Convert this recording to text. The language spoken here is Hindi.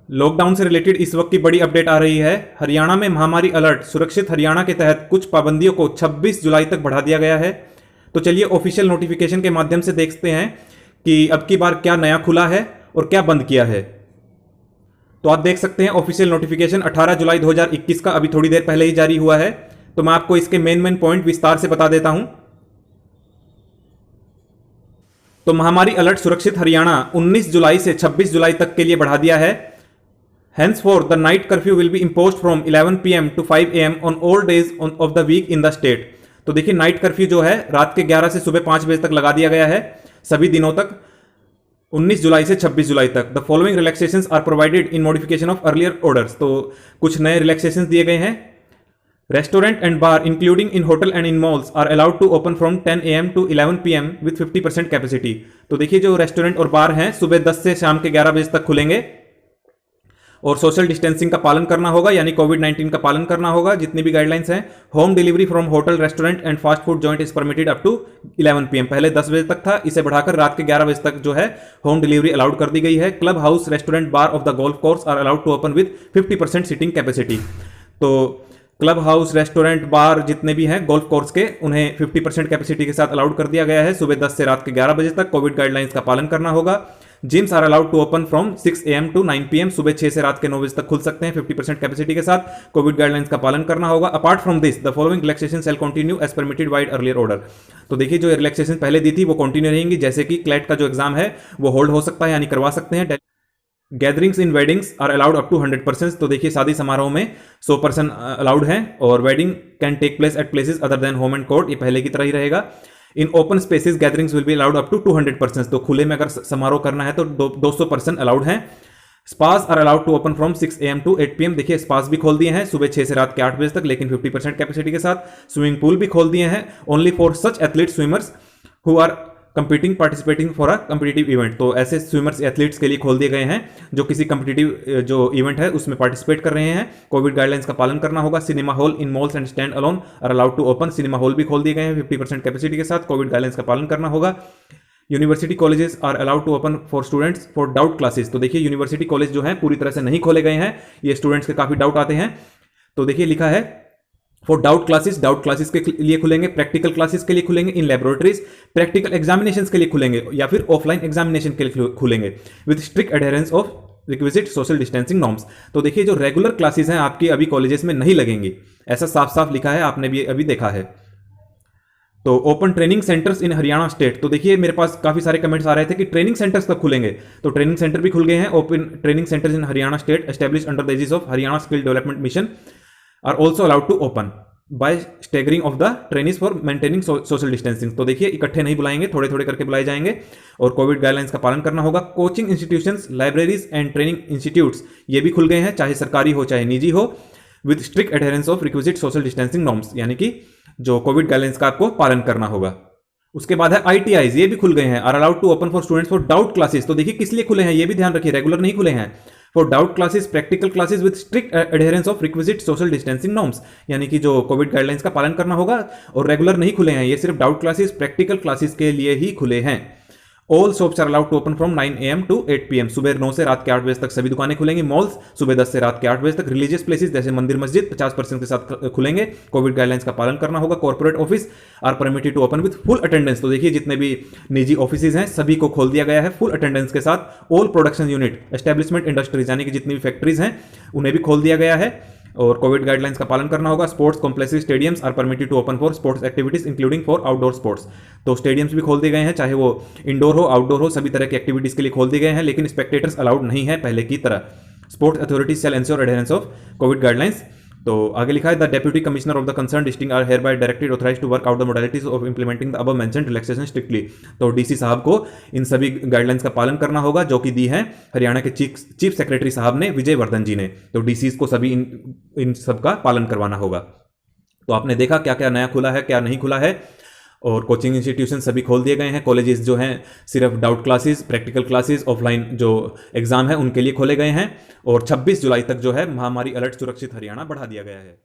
लॉकडाउन से रिलेटेड इस वक्त की बड़ी अपडेट आ रही है। हरियाणा में महामारी अलर्ट सुरक्षित हरियाणा के तहत कुछ पाबंदियों को 26 जुलाई तक बढ़ा दिया गया है। तो चलिए ऑफिशियल नोटिफिकेशन के माध्यम से देखते हैं कि अब की बार क्या नया खुला है और क्या बंद किया है। तो आप देख सकते हैं ऑफिशियल नोटिफिकेशन 18 जुलाई 2021 का अभी थोड़ी देर पहले ही जारी हुआ है। तो मैं आपको इसके मेन पॉइंट विस्तार से बता देता हूं। तो महामारी अलर्ट सुरक्षित हरियाणा 19 जुलाई से 26 जुलाई तक के लिए बढ़ा दिया है। Henceforth, the night curfew will be imposed from 11 PM to 5 AM on all days of the week in the state। तो देखिए नाइट कर्फ्यू जो है रात के 11 से सुबह 5 बजे तक लगा दिया गया है सभी दिनों तक 19 जुलाई से 26 जुलाई तक। The following relaxations are provided in modification of earlier orders. तो कुछ नए रिलैक्सेशंस दिए गए हैं। Restaurant and bar including in hotel and in malls are allowed to open from 10 AM to 11 PM with 50% capacity. तो देखिए जो रेस्टोरेंट और बार हैं सुबह 10 से शाम के 11 बजे तक खुलेंगे और सोशल डिस्टेंसिंग का पालन करना होगा, यानी कोविड-19 का पालन करना होगा जितनी भी गाइडलाइंस हैं। Home delivery from hotel restaurant and fast food joint is permitted up to 11 PM। पहले 10 बजे तक था, इसे बढ़ाकर रात के 11 बजे तक जो है होम डिलीवरी अलाउड कर दी गई है। Club house restaurant bar of the golf course are allowed to open with 50% seating capacity. तो क्लब हाउस रेस्टोरेंट बार जितने भी हैं गोल्फ कोर्स के उन्हें 50% कैपेसिटी के साथ अलाउड कर दिया गया है। सुबह 10 से रात के 11 बजे तक कोविड गाइडलाइंस का पालन करना होगा। Gyms are allowed to open from 6 AM to 9 PM। सुबह 6 से रात के 9 बजे तक खुल सकते हैं 50% कैपेसिटी के साथ। कोविड गाइडलाइंस का पालन करना होगा। Apart from this the following relaxation shall continue as permitted by earlier order. तो देखिए जो रिलैक्सेशन पहले दी थी वो कंटिन्यू रहेंगी, जैसे कि क्लैट का जो एग्जाम है वो होल्ड हो सकता है यानी करवा सकते हैं। Gatherings in weddings are allowed up to 100%। तो देखिए शादी समारोह में 100% अलाउड है और wedding can take place at places other than home and court, ये पहले की तरह ही रहेगा। In open spaces gatherings will be allowed up to 200%। तो खुले में अगर समारोह करना है तो 200% अलाउड है। Spas are allowed to open from 6 AM to 8 PM। देखिए स्पास भी खोल दिए हैं सुबह 6 से रात के 8 बजे तक, लेकिन 50% कैपेसिटी के साथ। स्विमिंग पूल भी खोल दिए हैं only for such athlete swimmers who are competing participating for a competitive event. तो ऐसे स्विमर्स एथलीट्स के लिए खोल दिए गए हैं जो किसी कंपिटिटिव जो इवेंट है उसमें पार्टिसिपेट कर रहे हैं। कोविड गाइडलाइंस का पालन करना होगा। Cinema hall in malls and stand alone are allowed to open. Cinema hall भी खोल दिए गए हैं 50% कैपेसिटी के साथ। कोविड गाइडलाइंस का पालन करना होगा। University colleges are allowed to open for students for doubt classes. तो देखिए यूनिवर्सिटी कॉलेज जो है पूरी तरह से नहीं खोले गए हैं, ये स्टूडेंट्स के काफी डाउट आते हैं। तो देखिए लिखा है फॉर डाउट क्लासेस के लिए खुलेंगे, प्रैक्टिकल क्लासेस के लिए खुलेंगे, इन लैबोरेटरीज प्रैक्टिकल एग्जामिनेशंस के लिए खुलेंगे या फिर ऑफलाइन एग्जामिनेशन के लिए खुलेंगे with strict adherence of requisite social distancing norms. तो देखिए जो रेगुलर क्लासेस हैं आपकी अभी कॉलेजेस में नहीं लगेंगी, ऐसा साफ साफ लिखा है, आपने भी अभी देखा है। तो open training centres in Haryana state. तो देखिए मेरे पास काफी सारे कमेंट्स आ रहे थे कि ट्रेनिंग सेंटर्स कब खुलेंगे, तो ट्रेनिंग सेंटर भी खुल गए हैं। Open training centres in Haryana state established under the aegis of Haryana skill development mission are also allowed to open by staggering of the trainees for maintaining social distancing. तो देखिए इकट्ठे नहीं बुलाएंगे, थोड़े थोड़े करके बुलाए जाएंगे और कोविड गाइडलाइंस का पालन करना होगा। Coaching institutions libraries and training institutes ये भी खुल गए हैं, चाहे सरकारी हो चाहे निजी हो, with strict adherence of requisite social distancing norms, यानी कि जो कोविड गाइडलाइंस का आपको पालन करना होगा। उसके बाद है ITIs, ये भी खुल गए हैं, are allowed to open for students for doubt classes. तो देखिए किस लिए खुले हैं ये भी ध्यान रखिए, रेगुलर नहीं खुले हैं। For doubt classes practical classes with strict adherence of requisite social distancing norms, यानी कि जो कोविड गाइडलाइंस का पालन करना होगा। और रेगुलर नहीं खुले हैं, ये सिर्फ डाउट क्लासेस प्रैक्टिकल क्लासेस के लिए ही खुले हैं। All shops are allowed to open from 9 AM to 8 PM। सुबह 9 से रात के 8 बजे तक सभी दुकानें खुलेंगी। मॉल्स सुबह 10 से रात के 8 बजे तक। रिलीजियस प्लेसेस जैसे मंदिर मस्जिद 50% के साथ खुलेंगे, कोविड गाइडलाइंस का पालन करना होगा। Corporate office are permitted to open with full attendance. तो देखिए जितने भी निजी ऑफिसेज हैं सभी को खोल दिया गया है फुल अटेंडेंस के साथ। All production unit establishment industries, यानी कि जितनी भी फैक्ट्रीज हैं उन्हें भी खोल दिया गया है और कोविड गाइडलाइंस का पालन करना होगा। Sports complexes stadiums are permitted to open for sports activities including for outdoor sports. तो स्टेडियम्स भी खोल दिए गए हैं, चाहे वो इंडोर हो आउटडोर हो, सभी तरह की एक्टिविटीज के लिए खोल दिए गए हैं, लेकिन स्पेक्टेटर्स अलाउड नहीं है पहले की तरह। Sports authorities shall ensure adherence of Covid guidelines. तो आगे लिखा है the deputy commissioner of the concern district are hereby directed authorised to work out the modalities of implementing the above mentioned relaxation strictly. तो डीसी साहब को इन सभी गाइडलाइंस का पालन करना होगा जो कि दी है हरियाणा के चीफ सेक्रेटरी साहब ने, विजय वर्धन जी ने। तो डीसीज को सभी इन सब का पालन करवाना होगा। तो आपने देखा क्या क्या नया खुला है क्या नहीं खुला है। और कोचिंग इंस्टीट्यूशन सभी खोल दिए गए हैं। कॉलेजेस जो हैं सिर्फ doubt classes, practical classes, offline जो एग्जाम है उनके लिए खोले गए हैं। और 26 जुलाई तक जो है महामारी अलर्ट सुरक्षित हरियाणा बढ़ा दिया गया है।